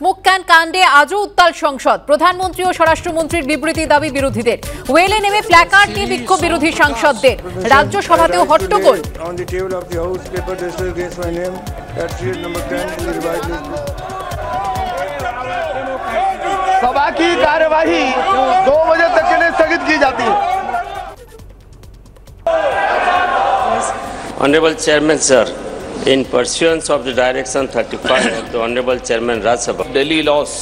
Smoke can কাণ্ডে আজও উত্তাল সংসদ। প্রধানমন্ত্রী ও স্বরাষ্ট্রমন্ত্রীর বিবৃতি দাবি বিরোধীদের। ওয়েলে নেমে প্ল্যাকার্ড নিয়ে বিক্ষোভ বিরোধী সাংসদদের। রাজ্যসভাতেও হট্টগোল। सभा की कार्यवाही 2 बजे तक के लिए स्थगित की जाती है। Honorable Chairman, sir, in pursuance of the Direction 35 of the Honorable Chairman Rajya Sabha, Delhi Laws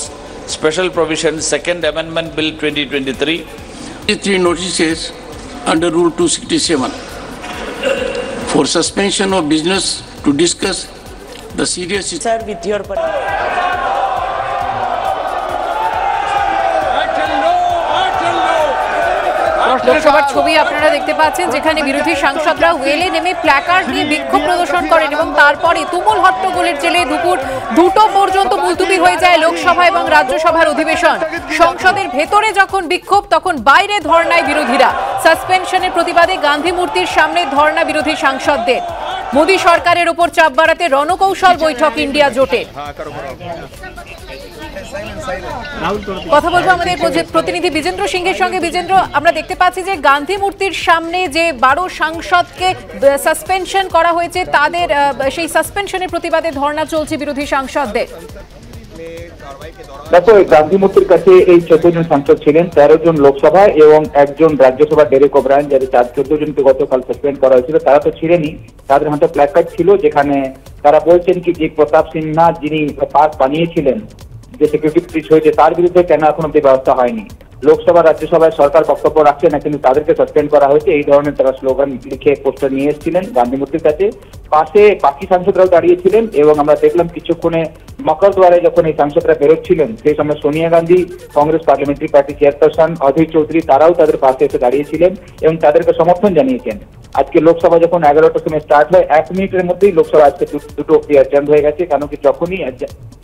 Special Provision Second Amendment Bill 2023. 3 notices under Rule 267 for suspension of business to discuss the serious. Sir, with your লোকসভার ছবি আপনারা দেখতে পাচ্ছেন, যেখানে বিরোধী সাংসদরা ওয়েলে নেমে placard নিয়ে বিক্ষোভ প্রদর্শন করেন এবং তারপরে তুমুল হট্টগোলের জেরে দুপুর 2টো পর্যন্ত মুলতুবি হয়ে যায় লোকসভা এবং রাজ্যসভার অধিবেশন। সংসদের ভেতরে যখন বিক্ষোভ, তখন বাইরে ধর্নায় বিরোধীরা। সাসপেনশনের প্রতিবাদে গান্ধী মূর্তির সামনে ধর্না বিরোধী সাংসদদের। মোদী সরকারের উপর চাপ বাড়াতে রণকৌশল বৈঠক ইন্ডিয়া জোটে। কথা বলবো আমাদের প্রতিনিধি বিজেন্দ্র সিংহের সঙ্গে। বিজেন্দ্র, আমরা দেখতে পাচ্ছি যে গান্ধী মূর্তির সামনে যে 12 সাংসদকে সাসপেনশন করা হয়েছে, তাদের সেই সাসপেনশনের প্রতিবাদে ধর্ণা চলছে বিরোধী সাংসদদের। দেখো, গান্ধী মূর্তির কাছে এই 14 জন সাংসদ ছিলেন, 13 জন লোকসভা এবং একজন রাজ্যসভা ডেরেক ওব্রায়েন, যাদের 14 জনকে গতকাল সাসপেন্ড করা হয়েছিল। তারা তো ছিলেনই, তাদের হাতে প্ল্যাকার্ড ছিল, যেখানে তারা বলছেন কি যে প্রতাপ সিনহা যিনি পার্ক বানিয়েছিলেন, যে সিকিউরিটি ব্রিচ হয়েছে, তার বিরুদ্ধে কেন এখন অব্দি ব্যবস্থা হয়নি। লোকসভা রাজ্যসভায় সরকার বক্তব্য রাখছে না, কিন্তু তাদেরকে সাসপেন্ড করা হয়েছে। এই ধরনের তারা স্লোগান লিখে পোস্টার নিয়ে এসেছিলেন গান্ধী মূর্তির কাছে। পাশে বাকি সাংসদরাও দাঁড়িয়েছিলেন এবং আমরা দেখলাম কিছুক্ষণে মকর দ্বারে যখন এই সাংসদরা বেরোচ্ছিলেন, সেই সময় Sonia Gandhi, Congress parliamentary party chairperson Adhir Chowdhury, তারাও তাদের পাশে এসে দাঁড়িয়েছিলেন এবং তাদেরকে সমর্থন জানিয়েছেন। আজকে লোকসভা যখন 11টার সময় স্টার্ট হয়, 1 মিনিটের মধ্যেই লোকসভা আজকে 2টো অব্দি অ্যাডজার্ন হয়ে গেছে। কেন কি যখনই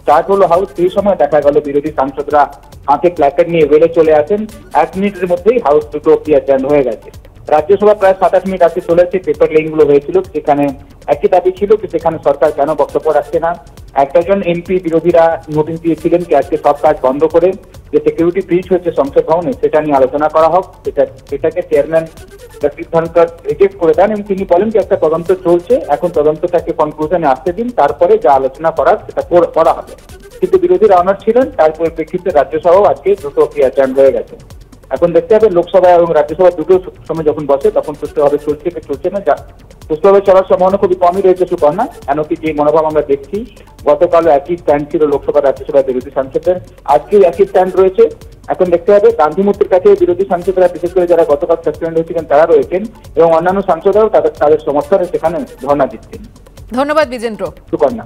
স্টার্ট হলো হাউস, সেই সময় দেখা গেল বিরোধী সাংসদরা হাতে প্ল্যাকার্ড নিয়ে ওয়েলে চলে আসেন। 1 মিনিটের মধ্যেই হাউস 2টো অব্দি অ্যাডজার্ন হয়ে গেছে। রাজ্যসভা প্রায় 7-8 মিনিট আজকে চলেছে। পেপার লিঙ্ক গুলো হয়েছিল, সেখানে একই দাবি ছিল যে সেখানে সরকার কেন বক্তব্য রাখছে না। একজন এমপি বিরোধীরা নোটিশ দিয়েছিলেন কি আজকে সব কাজ বন্ধ করে যে সিকিউরিটি ব্রিচ হচ্ছে সংসদ ভবনে, সেটা নিয়ে আলোচনা করা হোক। এটাকে চেয়ারম্যান জগদীপ ধনকর রিজেক্ট করে দেন এবং তিনি বলেন যে একটা তদন্ত চলছে, এখন তদন্তটাকে কনক্লুশনে আসতে দিন, তারপরে যা আলোচনা করার সেটা করা হবে। কিন্তু বিরোধীরা অনড় ছিলেন, তার পরিপ্রেক্ষিতে রাজ্যসভাও আজকে 2টো অব্দি অ্যাডজার্ন হয়ে গেছে। এখন দেখতে হবে লোকসভা এবং রাজ্যসভা 2টো সময় যখন বসে, তখন সুষ্ঠুভাবে চলছে কি চলছে না। সুষ্ঠুভাবে চলার সম্ভাবনা খুবই কমই রয়েছে সুপর্ণা। কেন কি যে মনোভাব আমরা দেখছি, গতকালও একই স্ট্যান্ড ছিল লোকসভা রাজ্যসভা বিরোধী সাংসদদের, আজকেও একই স্ট্যান্ড রয়েছে। এখন দেখতে হবে গান্ধী মূর্তির কাছে বিরোধী সাংসদরা, বিশেষ করে যারা গতকাল সাসপেন্ড হয়েছিলেন, তারা রয়েছেন এবং অন্যান্য সাংসদরাও তাদের সমর্থনে সেখানে ধর্ণা দিচ্ছেন। ধন্যবাদ বিজেন্দ্র। সুপর্ণা।